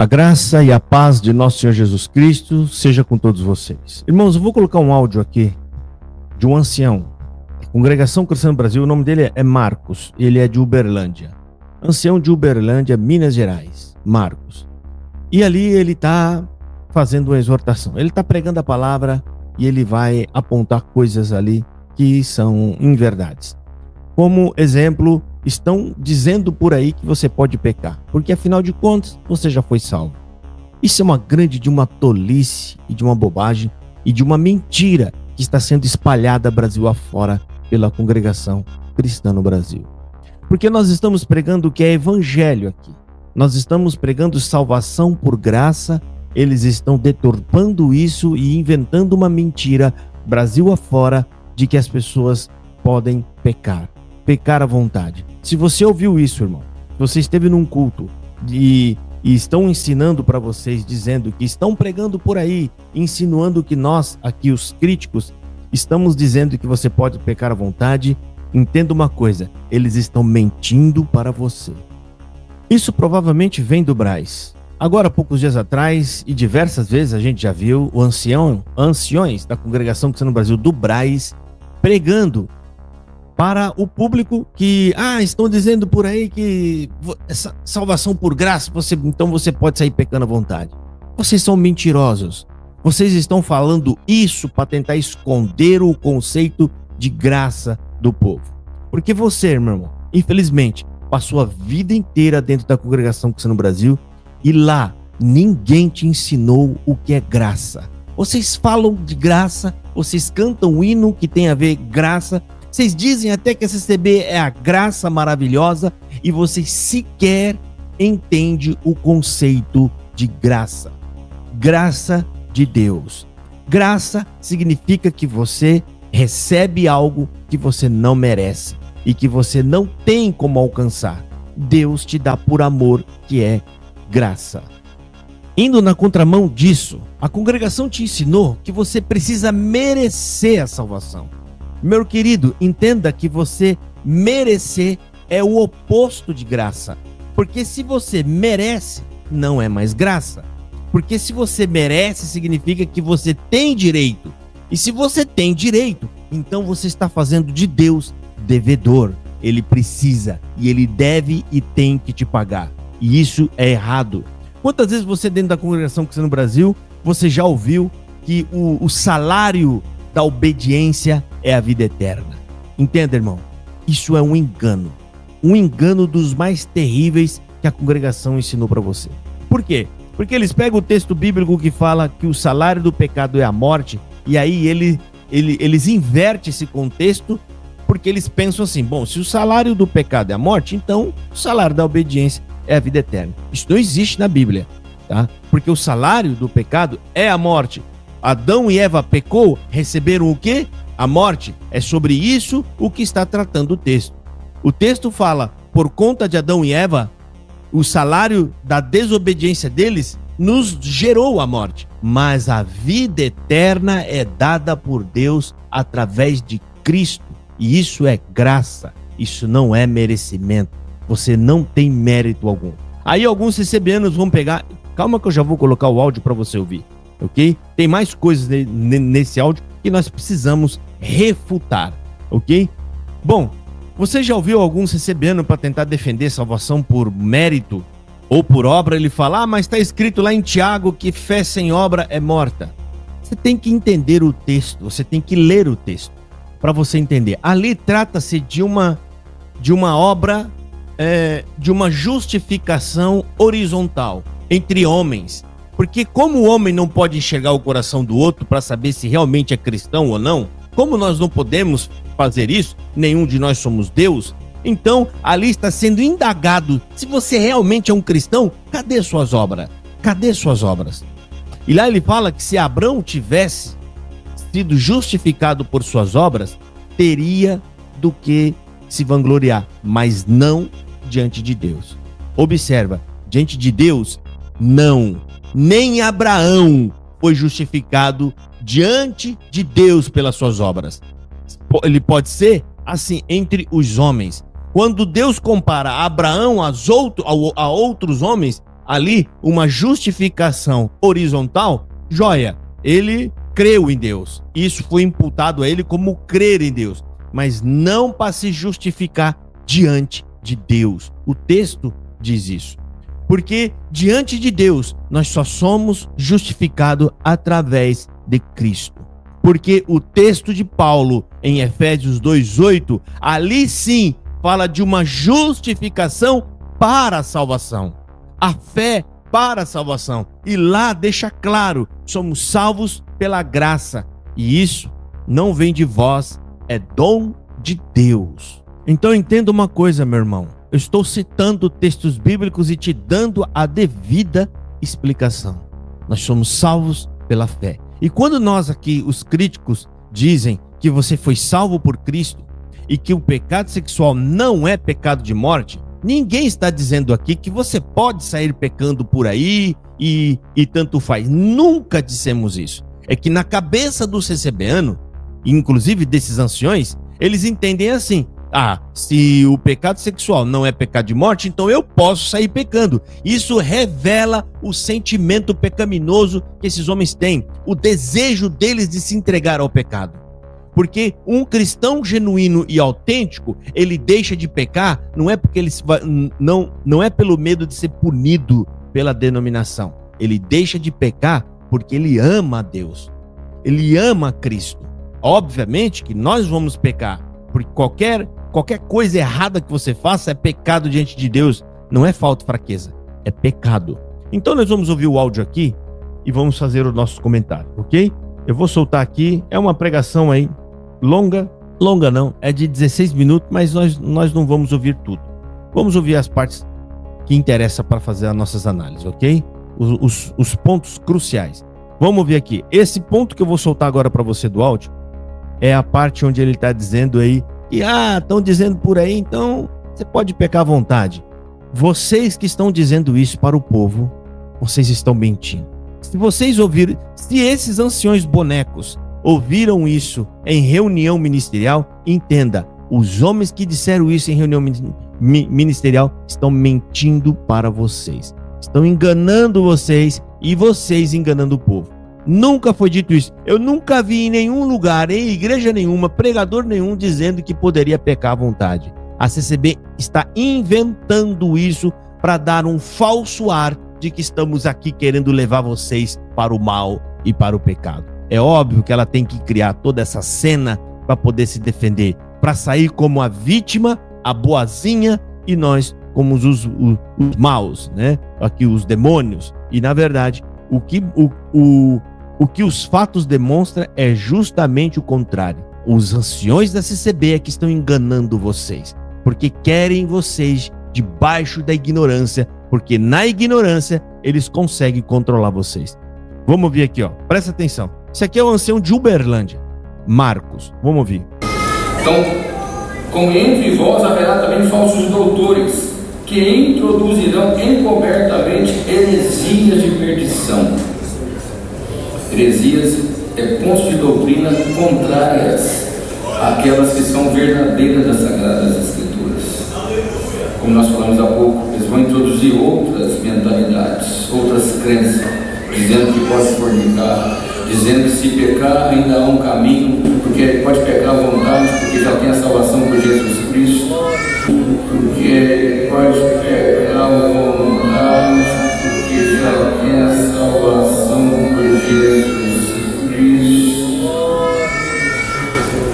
A graça e a paz de nosso Senhor Jesus Cristo seja com todos vocês. Irmãos, eu vou colocar um áudio aqui de um ancião. Congregação Cristã no Brasil, o nome dele é Marcos, ele é de Uberlândia. Ancião de Uberlândia, Minas Gerais, Marcos. E ali ele está fazendo uma exortação. Ele está pregando a palavra e ele vai apontar coisas ali que são inverdades. Como exemplo, estão dizendo por aí que você pode pecar, porque afinal de contas você já foi salvo. Isso é uma uma tolice e de uma bobagem e de uma mentira que está sendo espalhada Brasil afora pela congregação cristã no Brasil. Porque nós estamos pregando o que é evangelho aqui. Nós estamos pregando salvação por graça, eles estão deturpando isso e inventando uma mentira Brasil afora de que as pessoas podem pecar à vontade. Se você ouviu isso, irmão, você esteve num culto e estão ensinando para vocês, dizendo que estão pregando por aí, insinuando que nós, aqui os críticos, estamos dizendo que você pode pecar à vontade, entenda uma coisa, eles estão mentindo para você. Isso provavelmente vem do Braz. Agora, poucos dias atrás, e diversas vezes a gente já viu o anciões da Congregação Cristã no Brasil do Braz pregando para o público que, estão dizendo por aí que essa salvação por graça, então você pode sair pecando à vontade. Vocês são mentirosos. Vocês estão falando isso para tentar esconder o conceito de graça do povo. Porque você, meu irmão, infelizmente, passou a vida inteira dentro da Congregação Cristã no Brasil e lá ninguém te ensinou o que é graça. Vocês falam de graça, vocês cantam um hino que tem a ver graça, vocês dizem até que SCB é a graça maravilhosa e vocês sequer entendem o conceito de graça. Graça de Deus. Graça significa que você recebe algo que você não merece e que você não tem como alcançar. Deus te dá por amor, que é graça. Indo na contramão disso, a congregação te ensinou que você precisa merecer a salvação. Meu querido, entenda que você merecer é o oposto de graça. Porque se você merece, não é mais graça. Porque se você merece, significa que você tem direito. E se você tem direito, então você está fazendo de Deus devedor. Ele precisa e ele deve e tem que te pagar. E isso é errado. Quantas vezes você dentro da congregação cristã no Brasil, você já ouviu que o salário da obediência é a vida eterna? Entenda, irmão, isso é um engano dos mais terríveis que a congregação ensinou para você. Por quê? Porque eles pegam o texto bíblico que fala que o salário do pecado é a morte, e aí eles invertem esse contexto, porque eles pensam assim, bom, se o salário do pecado é a morte, então o salário da obediência é a vida eterna. Isso não existe na Bíblia, tá? Porque o salário do pecado é a morte. Adão e Eva pecou, receberam o quê? A morte. É sobre isso o que está tratando o texto. O texto fala, por conta de Adão e Eva, o salário da desobediência deles nos gerou a morte. Mas a vida eterna é dada por Deus através de Cristo. E isso é graça, isso não é merecimento. Você não tem mérito algum. Aí alguns CCBanos vão pegar... Calma que eu já vou colocar o áudio para você ouvir. Ok? Tem mais coisas nesse áudio que nós precisamos refutar, ok? Bom, você já ouviu algum CCBano para tentar defender salvação por mérito ou por obra? Ele fala, mas está escrito lá em Tiago que fé sem obra é morta. Você tem que entender o texto, você tem que ler o texto para você entender. Ali trata-se de uma obra, de uma justificação horizontal entre homens. Porque como o homem não pode enxergar o coração do outro para saber se realmente é cristão ou não, como nós não podemos fazer isso, nenhum de nós somos Deus, então ali está sendo indagado se você realmente é um cristão, cadê suas obras? Cadê suas obras? E lá ele fala que se Abraão tivesse sido justificado por suas obras, teria do que se vangloriar, mas não diante de Deus. Observa, diante de Deus, não. Nem Abraão foi justificado diante de Deus pelas suas obras. Ele pode ser assim entre os homens. Quando Deus compara Abraão a outros homens, ali uma justificação horizontal, joia, ele creu em Deus. Isso foi imputado a ele como crer em Deus, mas não para se justificar diante de Deus. O texto diz isso. Porque diante de Deus, nós só somos justificados através de Cristo. Porque o texto de Paulo, em Efésios 2:8, ali sim fala de uma justificação para a salvação. A fé para a salvação. E lá deixa claro, somos salvos pela graça. E isso não vem de vós, é dom de Deus. Então entenda uma coisa, meu irmão. Eu estou citando textos bíblicos e te dando a devida explicação. Nós somos salvos pela fé. E quando nós aqui, os críticos, dizem que você foi salvo por Cristo e que o pecado sexual não é pecado de morte, ninguém está dizendo aqui que você pode sair pecando por aí e tanto faz. Nunca dissemos isso. É que na cabeça dos CCBanos, inclusive desses anciões, eles entendem assim: se o pecado sexual não é pecado de morte, então eu posso sair pecando. Isso revela o sentimento pecaminoso que esses homens têm, o desejo deles de se entregar ao pecado. Porque um cristão genuíno e autêntico, ele deixa de pecar, não é porque não é pelo medo de ser punido pela denominação. Ele deixa de pecar porque ele ama a Deus. Ele ama Cristo. Obviamente que nós vamos pecar, porque qualquer coisa errada que você faça é pecado diante de Deus. Não é falta de fraqueza, é pecado. Então nós vamos ouvir o áudio aqui e vamos fazer o nosso comentário, ok? Eu vou soltar aqui, é uma pregação aí longa não, é de 16 minutos, mas nós não vamos ouvir tudo. Vamos ouvir as partes que interessam para fazer as nossas análises, ok? Os pontos cruciais. Vamos ouvir aqui. Esse ponto que eu vou soltar agora para você do áudio é a parte onde ele está dizendo aí que, estão dizendo por aí, então você pode pecar à vontade. Vocês que estão dizendo isso para o povo, vocês estão mentindo. Se vocês ouviram, se esses anciões bonecos ouviram isso em reunião ministerial, entenda, os homens que disseram isso em reunião ministerial estão mentindo para vocês. Estão enganando vocês e vocês enganando o povo. Nunca foi dito isso. Eu nunca vi em nenhum lugar, em igreja nenhuma, pregador nenhum dizendo que poderia pecar à vontade. A CCB está inventando isso para dar um falso ar de que estamos aqui querendo levar vocês para o mal e para o pecado. É óbvio que ela tem que criar toda essa cena para poder se defender, para sair como a vítima, a boazinha, e nós como os maus, né? Aqui os demônios. E na verdade, o que os fatos demonstram é justamente o contrário. Os anciões da CCB é que estão enganando vocês, porque querem vocês debaixo da ignorância, porque na ignorância eles conseguem controlar vocês. Vamos ouvir aqui, ó. Presta atenção. Esse aqui é o ancião de Uberlândia, Marcos. Vamos ouvir. Então, como entre vós haverá também falsos doutores, que introduzirão encobertamente heresias de perdição. Heresias é pontos de doutrina contrárias àquelas que são verdadeiras das Sagradas Escrituras. Como nós falamos há pouco, eles vão introduzir outras mentalidades, outras crenças, dizendo que pode fornicar, dizendo que se pecar ainda há um caminho, porque pode pecar à vontade, porque já tem a salvação por Jesus Cristo, porque pode pecar à vontade, porque já tem a salvação por Jesus Cristo.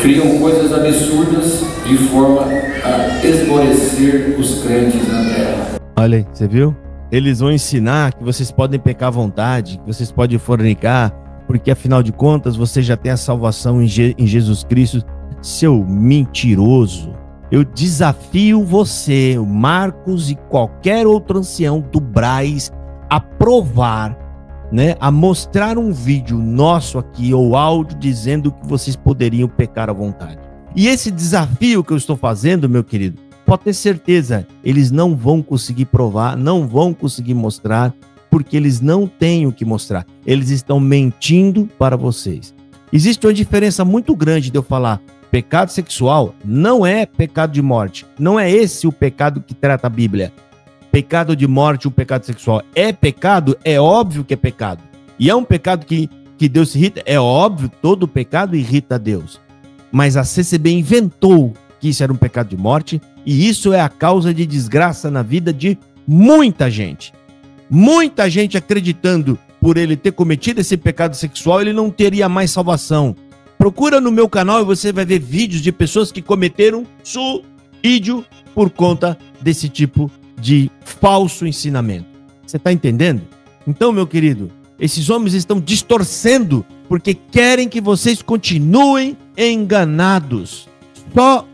Criam coisas absurdas de forma a esmorecer os crentes na terra. Olha aí, você viu? Eles vão ensinar que vocês podem pecar à vontade, que vocês podem fornicar, porque afinal de contas você já tem a salvação em Jesus Cristo. Seu mentiroso. Eu desafio você, o Marcos e qualquer outro ancião do Braz, a provar, né, a mostrar um vídeo nosso aqui ou áudio dizendo que vocês poderiam pecar à vontade. E esse desafio que eu estou fazendo, meu querido, pode ter certeza, eles não vão conseguir provar, não vão conseguir mostrar, porque eles não têm o que mostrar. Eles estão mentindo para vocês. Existe uma diferença muito grande de eu falar pecado sexual não é pecado de morte. Não é esse o pecado que trata a Bíblia. pecado de morte, o pecado sexual é pecado? É óbvio que é pecado. E é um pecado que Deus se irrita? É óbvio, todo pecado irrita a Deus. Mas a CCB inventou que isso era um pecado de morte, e isso é a causa de desgraça na vida de muita gente. Muita gente acreditando por ele ter cometido esse pecado sexual, ele não teria mais salvação. Procura no meu canal e você vai ver vídeos de pessoas que cometeram suicídio por conta desse tipo de falso ensinamento. Você está entendendo? Então, meu querido, esses homens estão distorcendo porque querem que vocês continuem enganados. Só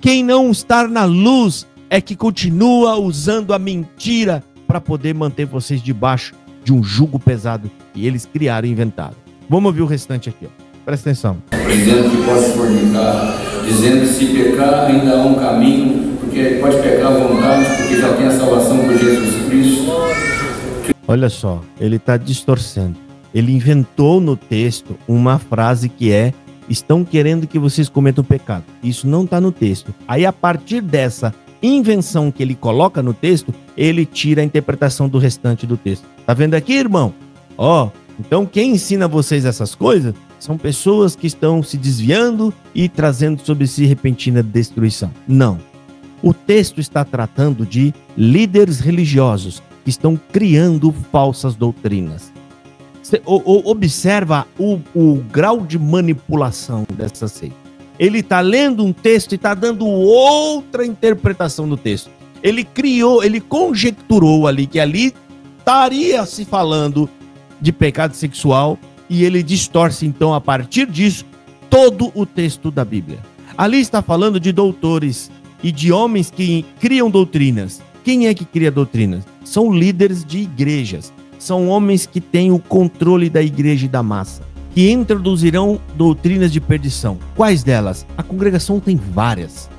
quem não está na luz é que continua usando a mentira para poder manter vocês debaixo de um jugo pesado que eles criaram e inventaram. Vamos ouvir o restante aqui, ó. Presta atenção. Dizendo que pode fornicar, dizendo que se pecar ainda há um caminho, porque pode pecar à vontade, porque já tem a salvação por Jesus Cristo. Olha só, ele está distorcendo. Ele inventou no texto uma frase que é: estão querendo que vocês cometam pecado. Isso não está no texto. Aí, a partir dessa invenção que ele coloca no texto, ele tira a interpretação do restante do texto. Tá vendo aqui, irmão? Ó, então quem ensina vocês essas coisas são pessoas que estão se desviando e trazendo sobre si repentina destruição. Não. O texto está tratando de líderes religiosos que estão criando falsas doutrinas. Observa o grau de manipulação dessa seita. Ele está lendo um texto e está dando outra interpretação do texto. Ele conjecturou ali que ali estaria se falando de pecado sexual e ele distorce então a partir disso todo o texto da Bíblia. Ali está falando de doutores e de homens que criam doutrinas. Quem é que cria doutrinas? São líderes de igrejas. São homens que têm o controle da igreja e da massa, que introduzirão doutrinas de perdição. Quais delas? A congregação tem várias.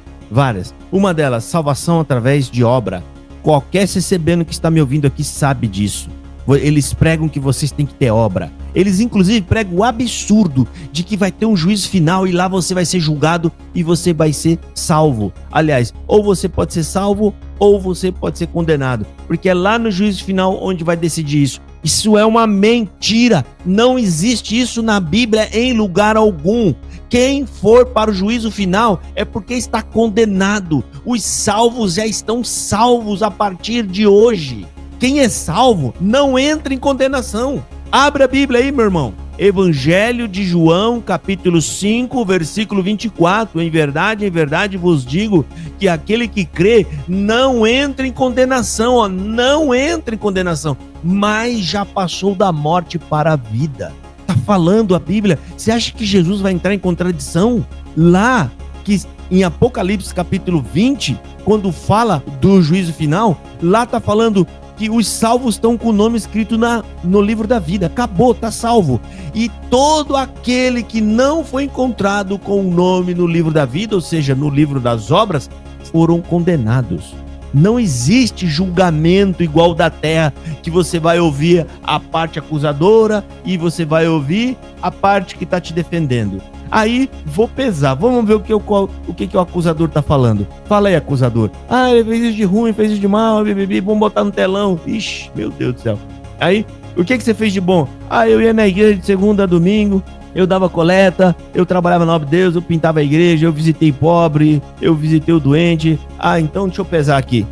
Uma delas, salvação através de obra. Qualquer CCBano que está me ouvindo aqui sabe disso. Eles pregam que vocês têm que ter obra. Eles inclusive pregam o absurdo de que vai ter um juízo final e lá você vai ser julgado e você vai ser salvo. Aliás, ou você pode ser salvo ou você pode ser condenado, porque é lá no juízo final onde vai decidir isso. Isso é uma mentira. Não existe isso na Bíblia em lugar algum. Quem for para o juízo final é porque está condenado. Os salvos já estão salvos a partir de hoje. Quem é salvo não entra em condenação. Abre a Bíblia aí, meu irmão. Evangelho de João, capítulo 5, versículo 24. Em verdade vos digo que aquele que crê não entra em condenação, ó, não entra em condenação, mas já passou da morte para a vida. Tá falando a Bíblia. Você acha que Jesus vai entrar em contradição? Lá, que em Apocalipse, capítulo 20, quando fala do juízo final, lá tá falando que os salvos estão com o nome escrito no livro da vida. Acabou, tá salvo. E todo aquele que não foi encontrado com o nome no livro da vida, ou seja, no livro das obras, foram condenados. Não existe julgamento igual da terra, que você vai ouvir a parte acusadora e você vai ouvir a parte que está te defendendo. Aí vou pesar, vamos ver o que o acusador tá falando. Fala aí, acusador. Ah, ele fez isso de ruim, fez isso de mal, vamos botar no telão. Ixi, meu Deus do céu. Aí, o que você fez de bom? Ah, eu ia na igreja de segunda a domingo, eu dava coleta, eu trabalhava na obra de Deus, eu pintava a igreja, eu visitei pobre, eu visitei o doente. Ah, então deixa eu pesar aqui.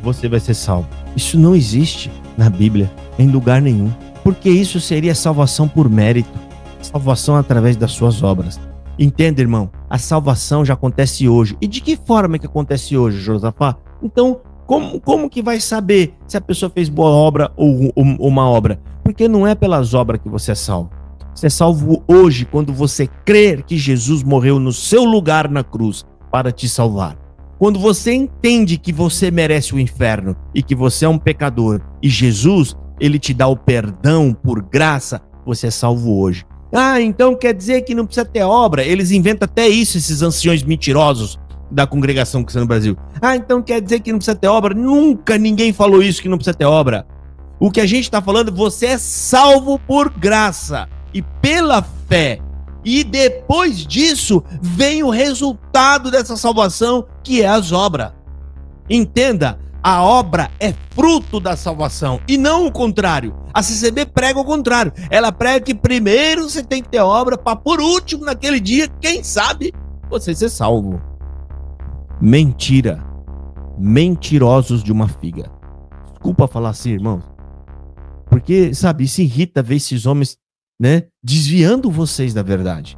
Você vai ser salvo. Isso não existe na Bíblia, em lugar nenhum. Porque isso seria salvação por mérito. Salvação através das suas obras. Entenda, irmão? A salvação já acontece hoje. E de que forma que acontece hoje, Josafá? Então, como que vai saber se a pessoa fez boa obra ou uma obra? Porque não é pelas obras que você é salvo. Você é salvo hoje quando você crer que Jesus morreu no seu lugar na cruz para te salvar. Quando você entende que você merece o inferno e que você é um pecador e Jesus, ele te dá o perdão por graça, você é salvo hoje. Ah, então quer dizer que não precisa ter obra? Eles inventam até isso, esses anciões mentirosos da congregação cristã no Brasil. Ah, então quer dizer que não precisa ter obra? Nunca ninguém falou isso, que não precisa ter obra. O que a gente está falando, você é salvo por graça e pela fé. E depois disso, vem o resultado dessa salvação, que é as obras. Entenda, A obra é fruto da salvação e não o contrário. A CCB prega o contrário. Ela prega que primeiro você tem que ter obra para, por último, naquele dia, quem sabe, você ser salvo. Mentira. Mentirosos de uma figa. Desculpa falar assim, irmãos. Porque, sabe, isso irrita ver esses homens, né, desviando vocês da verdade.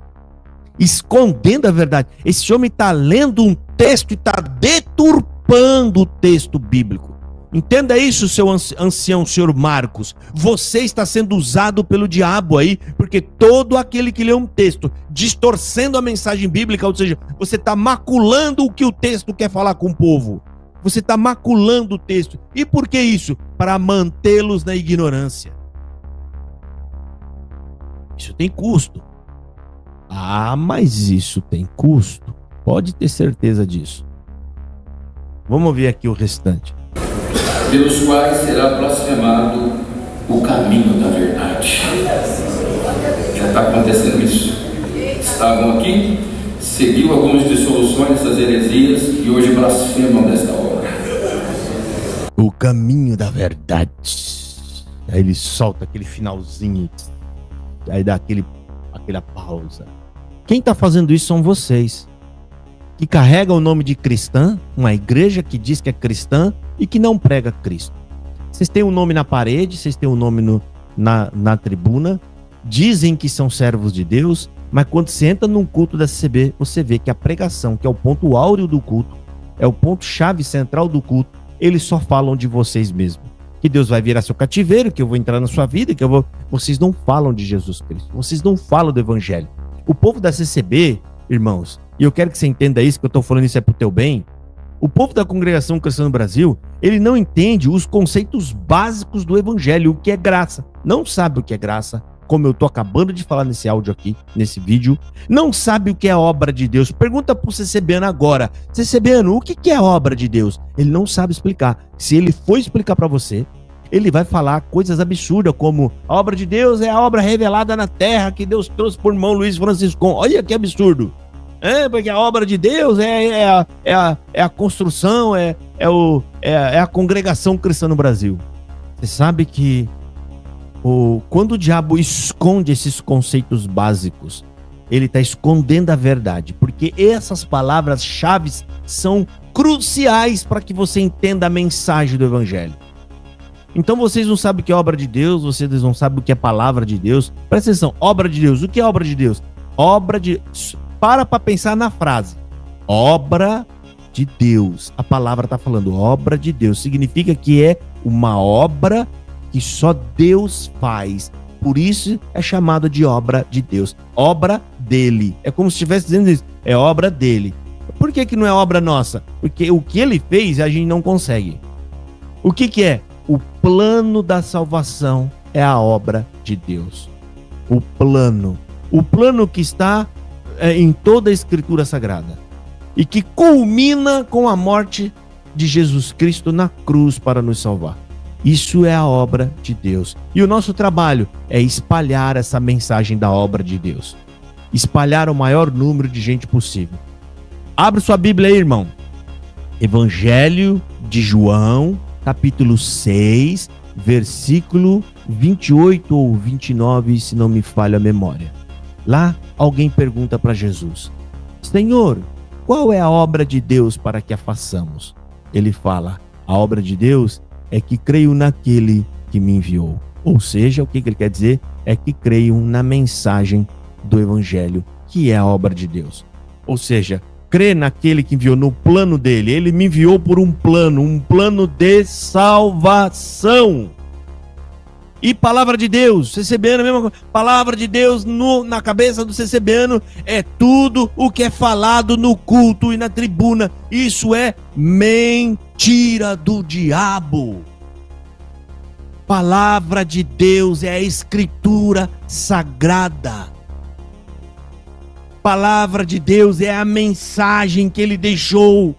Escondendo a verdade. Esse homem está lendo um texto e está deturpando o texto bíblico. Entenda isso, seu ancião, senhor Marcos. Você está sendo usado pelo diabo aí, porque todo aquele que lê um texto distorcendo a mensagem bíblica, ou seja, você está maculando o que o texto quer falar com o povo. Você está maculando o texto. E por que isso? Para mantê-los na ignorância. Isso tem custo. Ah, mas isso tem custo. Pode ter certeza disso. Vamos ver aqui o restante. Pelos quais será blasfemado o caminho da verdade. Já está acontecendo isso. Estavam aqui, seguiu algumas dissoluções dessas heresias e hoje blasfemam desta obra. O caminho da verdade. Aí ele solta aquele finalzinho. Aí dá aquela pausa. Quem está fazendo isso são vocês, que carregam o nome de cristã, uma igreja que diz que é cristã e que não prega Cristo. Vocês têm um nome na parede, vocês têm um nome na tribuna, dizem que são servos de Deus, mas quando você entra num culto da CCB, você vê que a pregação, que é o ponto áureo do culto, é o ponto-chave central do culto, eles só falam de vocês mesmos. Que Deus vai virar seu cativeiro, que eu vou entrar na sua vida, que eu vou... Vocês não falam de Jesus Cristo, vocês não falam do Evangelho. O povo da CCB, irmãos, e eu quero que você entenda isso, que eu estou falando isso é pro teu bem, o povo da Congregação Cristã no Brasil, ele não entende os conceitos básicos do Evangelho, o que é graça. Não sabe o que é graça, como eu estou acabando de falar nesse áudio aqui, nesse vídeo. Não sabe o que é a obra de Deus. Pergunta pro CCBano agora. CCBano, o que é a obra de Deus? Ele não sabe explicar. Se ele for explicar para você, ele vai falar coisas absurdas, como a obra de Deus é a obra revelada na terra que Deus trouxe por irmão Luiz Francisco. Olha que absurdo. Porque a obra de Deus é a construção, é a Congregação Cristã no Brasil. Você sabe que quando o diabo esconde esses conceitos básicos, ele está escondendo a verdade, porque essas palavras-chave são cruciais para que você entenda a mensagem do Evangelho. Então vocês não sabem o que é obra de Deus, vocês não sabem o que é palavra de Deus. Presta atenção, obra de Deus. O que é obra de Deus? Para pensar na frase. Obra de Deus. A palavra está falando obra de Deus. Significa que é uma obra que só Deus faz. Por isso é chamado de obra de Deus. Obra dele. É como se estivesse dizendo isso. É obra dele. Por que não é obra nossa? Porque o que ele fez a gente não consegue. O que é? O plano da salvação é a obra de Deus. O plano que está em toda a Escritura Sagrada e que culmina com a morte de Jesus Cristo na cruz para nos salvar. Isso é a obra de Deus. E o nosso trabalho é espalhar essa mensagem da obra de Deus. Espalhar o maior número de gente possível. Abre sua Bíblia aí, irmão. Evangelho de João, capítulo 6, versículo 28 ou 29, se não me falha a memória. Lá, alguém pergunta para Jesus: Senhor, qual é a obra de Deus para que a façamos? Ele fala: a obra de Deus é que creio naquele que me enviou. Ou seja, o que ele quer dizer é que creio na mensagem do Evangelho, que é a obra de Deus. Ou seja, crê naquele que enviou, no plano dele. Ele me enviou por um plano de salvação. E palavra de Deus, CCBano, a mesma coisa. Palavra de Deus na cabeça do CCBano é tudo o que é falado no culto e na tribuna. Isso é mentira do diabo. Palavra de Deus é a Escritura Sagrada. Palavra de Deus é a mensagem que ele deixou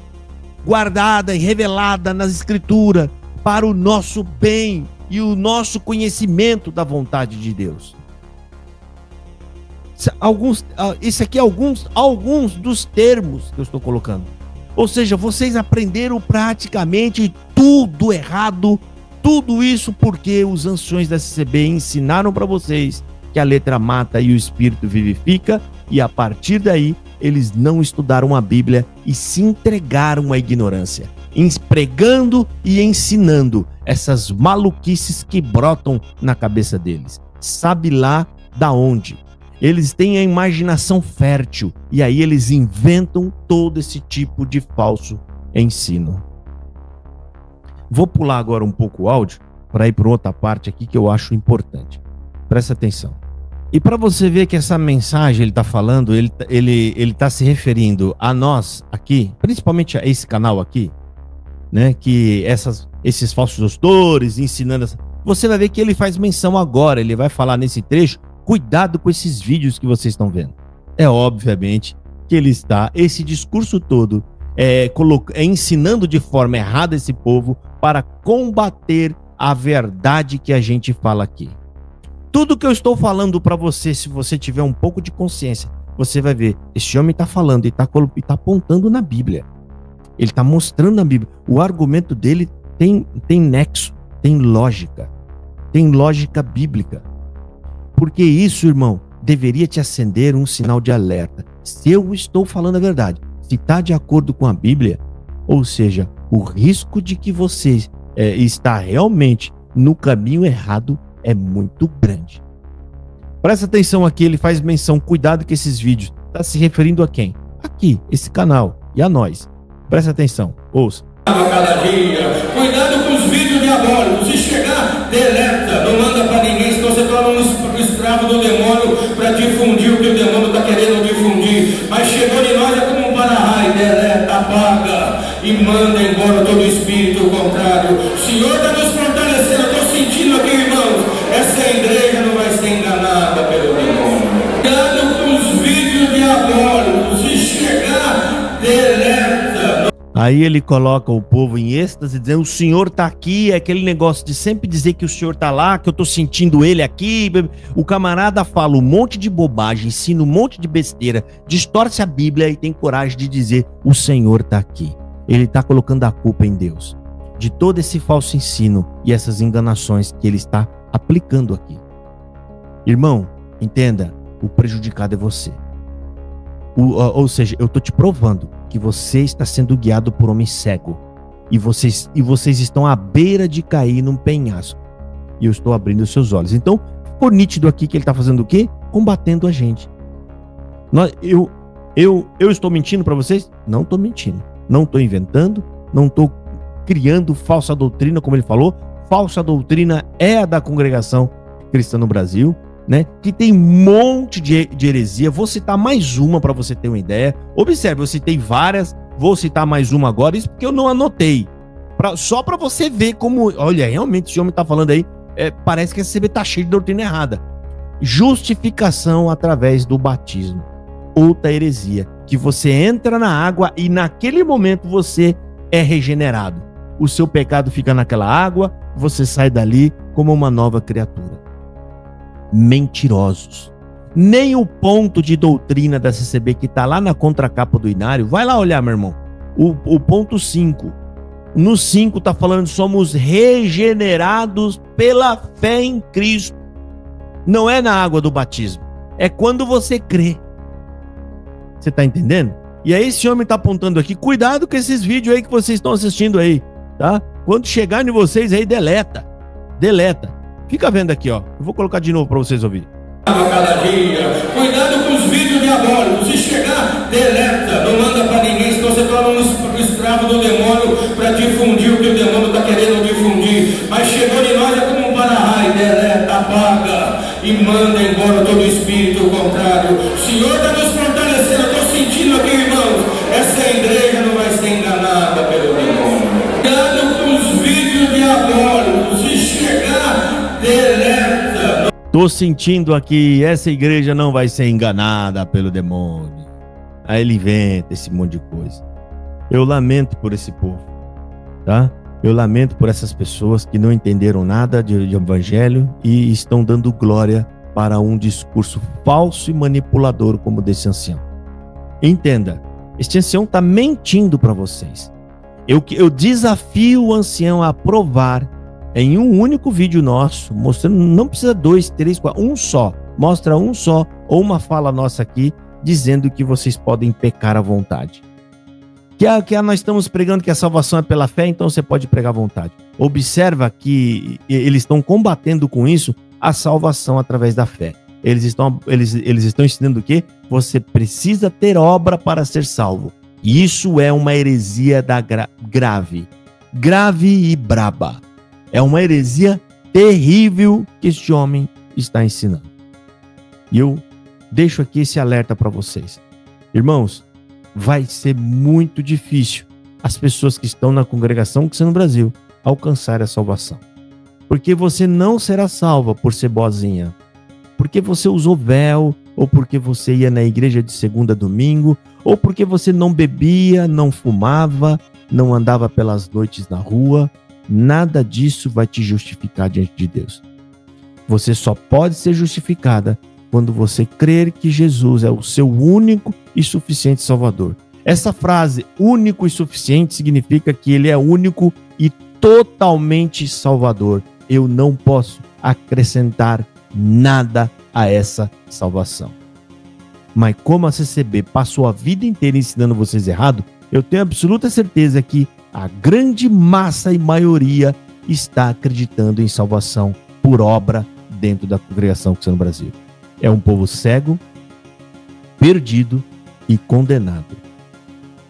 guardada e revelada nas Escrituras para o nosso bem e o nosso conhecimento da vontade de Deus. Isso aqui é alguns dos termos que eu estou colocando. Ou seja, vocês aprenderam praticamente tudo errado, tudo isso porque os anciões da CCB ensinaram para vocês que a letra mata e o espírito vivifica, e a partir daí eles não estudaram a Bíblia e se entregaram à ignorância, pregando e ensinando essas maluquices que brotam na cabeça deles. Sabe lá da onde? Eles têm a imaginação fértil e aí eles inventam todo esse tipo de falso ensino. Vou pular agora um pouco o áudio para ir para outra parte aqui que eu acho importante. Presta atenção. E para você ver que essa mensagem ele está falando, ele está se referindo a nós aqui, principalmente a esse canal aqui, né? Que esses falsos doutores ensinando. Você vai ver que ele faz menção agora, ele vai falar nesse trecho, cuidado com esses vídeos que vocês estão vendo. É obviamente que ele está, esse discurso todo, ensinando de forma errada esse povo para combater a verdade que a gente fala aqui. Tudo que eu estou falando para você, se você tiver um pouco de consciência, você vai ver, esse homem está falando e está apontando na Bíblia. Ele está mostrando na Bíblia. O argumento dele tem nexo, tem lógica bíblica. Porque isso, irmão, deveria te acender um sinal de alerta. Se eu estou falando a verdade, se está de acordo com a Bíblia, ou seja, o risco de que você está realmente no caminho errado é muito grande. Presta atenção aqui, ele faz menção, cuidado com esses vídeos. Está se referindo a quem? Aqui, esse canal, e a nós. Presta atenção, ouça. Cada dia, cuidado com os vídeos diabólicos. Se chegar, deleta, não manda para ninguém, senão você torna um escravo do demônio para difundir o que o demônio está querendo difundir. Mas chegou de nós é como um para-raio, deleta, apaga e manda embora todo o espírito contrário. O Senhor está nos fortalecendo, eu estou sentindo aqui, irmãos. Essa igreja não vai ser enganada pelo demônio. Cuidado com os vídeos diabólicos. Se chegar, deleta. Aí ele coloca o povo em êxtase, dizendo, o Senhor está aqui, é aquele negócio de sempre dizer que o Senhor está lá, que eu estou sentindo ele aqui. O camarada fala um monte de bobagem, ensina um monte de besteira, distorce a Bíblia e tem coragem de dizer, o Senhor está aqui. Ele está colocando a culpa em Deus, de todo esse falso ensino e essas enganações que ele está aplicando aqui. Irmão, entenda, o prejudicado é você. Ou seja, eu estou te provando que você está sendo guiado por homem cego. E vocês estão à beira de cair num penhasco. E eu estou abrindo os seus olhos. Então, ficou nítido aqui que ele está fazendo o quê? Combatendo a gente. Eu estou mentindo para vocês? Não estou mentindo. Não estou inventando. Não estou criando falsa doutrina, como ele falou. Falsa doutrina é a da Congregação Cristã no Brasil, né? Que tem um monte de heresia. Vou citar mais uma para você ter uma ideia. Observe, eu citei várias, vou citar mais uma agora, isso porque eu não anotei. Só para você ver como, olha, realmente esse homem está falando aí, parece que a CCB está cheio de doutrina errada. Justificação através do batismo. Outra heresia, que você entra na água e naquele momento você é regenerado. O seu pecado fica naquela água, você sai dali como uma nova criatura. Mentirosos. Nem o ponto de doutrina da CCB que está lá na contracapa do Inário, vai lá olhar, meu irmão, o ponto 5. No 5 está falando somos regenerados pela fé em Cristo. Não é na água do batismo, é quando você crê. Você está entendendo? E aí esse homem está apontando aqui, cuidado com esses vídeos aí que vocês estão assistindo aí, tá? Quando chegar em vocês aí, deleta. Fica vendo aqui, ó. Eu vou colocar de novo para vocês ouvirem. Cada dia, cuidado com os vídeos diabólicos. Se chegar, deleta, não manda para ninguém, senão você torna um escravo do demônio para difundir o que o demônio está querendo difundir. Mas chegou de nós é como um para-raio, deleta, apaga e manda embora todo o espírito contrário. O Senhor está nos fortalecendo, eu estou sentindo aqui, irmãos. Essa igreja não vai ser enganada pelo demônio. Cuidado com os vídeos diabólicos. Se chegar, deleta. Tô sentindo aqui, essa igreja não vai ser enganada pelo demônio. Aí ele inventa esse monte de coisa. Eu lamento por esse povo, tá? Eu lamento por essas pessoas que não entenderam nada de evangelho e estão dando glória para um discurso falso e manipulador como desse ancião. Entenda, Este ancião está mentindo para vocês. Eu desafio o ancião a provar em um único vídeo nosso, mostrando, não precisa 2, 3, 4, um só. Mostra um só, ou uma fala nossa aqui, dizendo que vocês podem pecar à vontade. Nós estamos pregando que a salvação é pela fé, então você pode pregar à vontade. Observa que eles estão combatendo com isso a salvação através da fé. Eles estão ensinando o quê? Você precisa ter obra para ser salvo. E isso é uma heresia grave e braba. É uma heresia terrível que este homem está ensinando. E eu deixo aqui esse alerta para vocês. Irmãos, vai ser muito difícil as pessoas que estão na congregação Cristiana no Brasil alcançarem a salvação. Porque você não será salva por ser boazinha. Porque você usou véu, ou porque você ia na igreja de segunda a domingo, ou porque você não bebia, não fumava, não andava pelas noites na rua. Nada disso vai te justificar diante de Deus. Você só pode ser justificada quando você crer que Jesus é o seu único e suficiente Salvador. Essa frase, único e suficiente, significa que ele é único e totalmente Salvador. Eu não posso acrescentar nada a essa salvação. Mas como a CCB passou a vida inteira ensinando vocês errado, eu tenho absoluta certeza que a grande massa e maioria está acreditando em salvação por obra dentro da congregação Cristiana no Brasil. É um povo cego, perdido e condenado.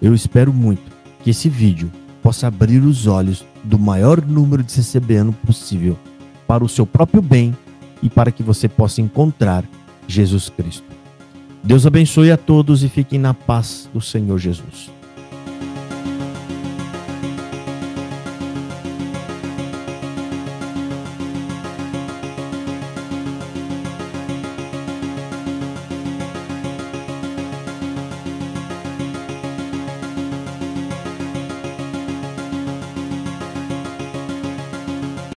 Eu espero muito que esse vídeo possa abrir os olhos do maior número de CCBano possível para o seu próprio bem e para que você possa encontrar Jesus Cristo. Deus abençoe a todos e fiquem na paz do Senhor Jesus.